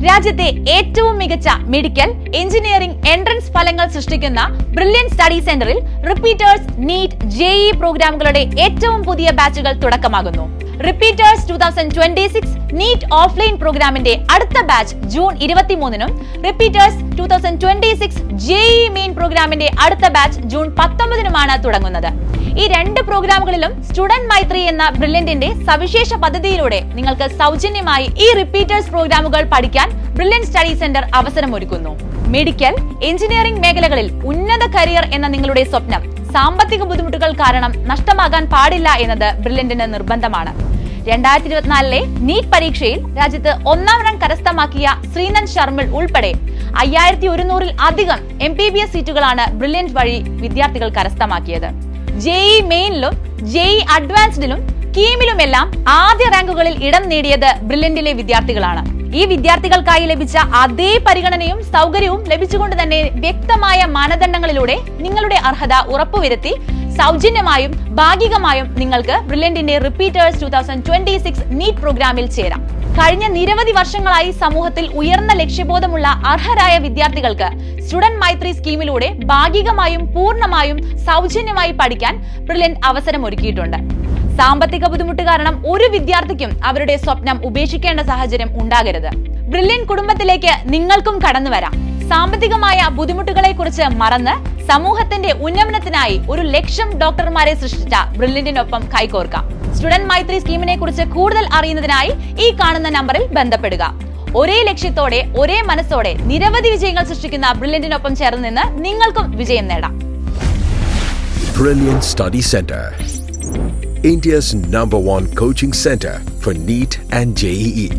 രാജ്യത്തെ ഏറ്റവും മികച്ച മെഡിക്കൽ, എഞ്ചിനീയറിംഗ് എൻട്രൻസ് ഫലങ്ങൾ സൃഷ്ടിക്കുന്ന ബ്രില്യൻ സ്റ്റഡി സെന്ററിൽ റിപ്പീറ്റേഴ്സ്, നീറ്റ്, ജെഇഇ പ്രോഗ്രാമുകളുടെ ഏറ്റവും പുതിയ ബാച്ചുകൾ തുടക്കമാകുന്നു. റിപ്പീറ്റേഴ്സ് 2026 നീറ്റ് ഓഫ്ലൈൻ പ്രോഗ്രാമിന്റെ അടുത്ത ബാച്ച് ജൂൺ 23-നും റിപ്പീറ്റേഴ്സ് 2026 ജെഇഇ മെയിൻ പ്രോഗ്രാമിന്റെ അടുത്ത ബാച്ച് ജൂൺ 19-നുമാണ് തുടങ്ങുന്നത്. ഈ രണ്ട് പ്രോഗ്രാമുകളിലും സ്റ്റുഡന്റ് മൈത്രി എന്ന ബ്രില്യന്റിന്റെ സവിശേഷ പദ്ധതിയിലൂടെ നിങ്ങൾക്ക് സൗജന്യമായി ഈ റിപ്പീറ്റേഴ്സ് പ്രോഗ്രാമുകൾ പഠിക്കാൻ ബ്രില്യൻ സ്റ്റഡി സെന്റർ അവസരമൊരുക്കുന്നു. മെഡിക്കൽ, എഞ്ചിനീയറിംഗ് മേഖലകളിൽ ഉന്നത കരിയർ എന്ന നിങ്ങളുടെ സ്വപ്നം സാമ്പത്തിക ബുദ്ധിമുട്ടുകൾ കാരണം നഷ്ടമാകാൻ പാടില്ല എന്നത് ബ്രില്യന്റിന് നിർബന്ധമാണ്. 2024 നീറ്റ് പരീക്ഷയിൽ രാജ്യത്ത് 1ാം റാങ്ക് കരസ്ഥമാക്കിയ ശ്രീനന്ദ് ശർമിൾ ഉൾപ്പെടെ 5100-ൽ അധികം MBBS സീറ്റുകളാണ് ബ്രില്യന്റ് വഴി വിദ്യാർത്ഥികൾ കരസ്ഥമാക്കിയത്. ജെഇഇ മെയിനിലും ജെഇഇ അഡ്വാൻസ്ഡിലും കീമിലുമെല്ലാം ആദ്യ റാങ്കുകളിൽ ഇടം നേടിയത് ബ്രില്യന്റിലെ വിദ്യാർത്ഥികളാണ്. ഈ വിദ്യാർത്ഥികൾക്കായി ലഭിച്ച അതേ പരിഗണനയും സൗകര്യവും ലഭിച്ചുകൊണ്ട് തന്നെ വ്യക്തമായ മാനദണ്ഡങ്ങളിലൂടെ നിങ്ങളുടെ അർഹത ഉറപ്പുവരുത്തി സൗജന്യമായും ഭാഗികമായും നിങ്ങൾക്ക് ബ്രില്യന്റിന്റെ റിപ്പീറ്റേഴ്സ് 2026 നീറ്റ് പ്രോഗ്രാമിൽ ചേരാം. കഴിഞ്ഞ നിരവധി വർഷങ്ങളായി സമൂഹത്തിൽ ഉയർന്ന ലക്ഷ്യബോധമുള്ള അർഹരായ വിദ്യാർത്ഥികൾക്ക് സ്റ്റുഡന്റ് മൈത്രി സ്കീമിലൂടെ ഭാഗികമായും പൂർണ്ണമായും സൗജന്യമായി പഠിക്കാൻ ബ്രില്യന്റ് അവസരമൊരുക്കിയിട്ടുണ്ട്. സാമ്പത്തിക ബുദ്ധിമുട്ട് കാരണം ഒരു വിദ്യാർത്ഥിക്കും അവരുടെ സ്വപ്നം ഉപേക്ഷിക്കേണ്ട സാഹചര്യം ഉണ്ടാകരുത്. ബ്രില്യന്റ് കുടുംബത്തിലേക്ക് നിങ്ങൾക്കും കടന്നു വരാം. സാമ്പത്തികമായ ബുദ്ധിമുട്ടുകളെ കുറിച്ച് മറന്ന് സമൂഹത്തിന്റെ ഉന്നമനത്തിനായി 1,00,000 ഡോക്ടർമാരെ സൃഷ്ടിച്ച ബ്രില്യന്റിനൊപ്പം കൈകോർക്കാം. സ്റ്റുഡന്റ് മൈത്രി സ്കീമിനെ കുറിച്ച് കൂടുതൽ അറിയുന്നതിനായി ഈ കാണുന്ന നമ്പറിൽ ബന്ധപ്പെടുക. ഒരേ ലക്ഷ്യത്തോടെ, ഒരേ മനസ്സോടെ നിരവധി വിജയങ്ങൾ സൃഷ്ടിക്കുന്ന ബ്രില്യന്റിനൊപ്പം ചേർന്ന് നിന്ന് നിങ്ങൾക്കും വിജയം നേടാം. Brilliant Study Center, India's #1 coaching center for NEET and JEE.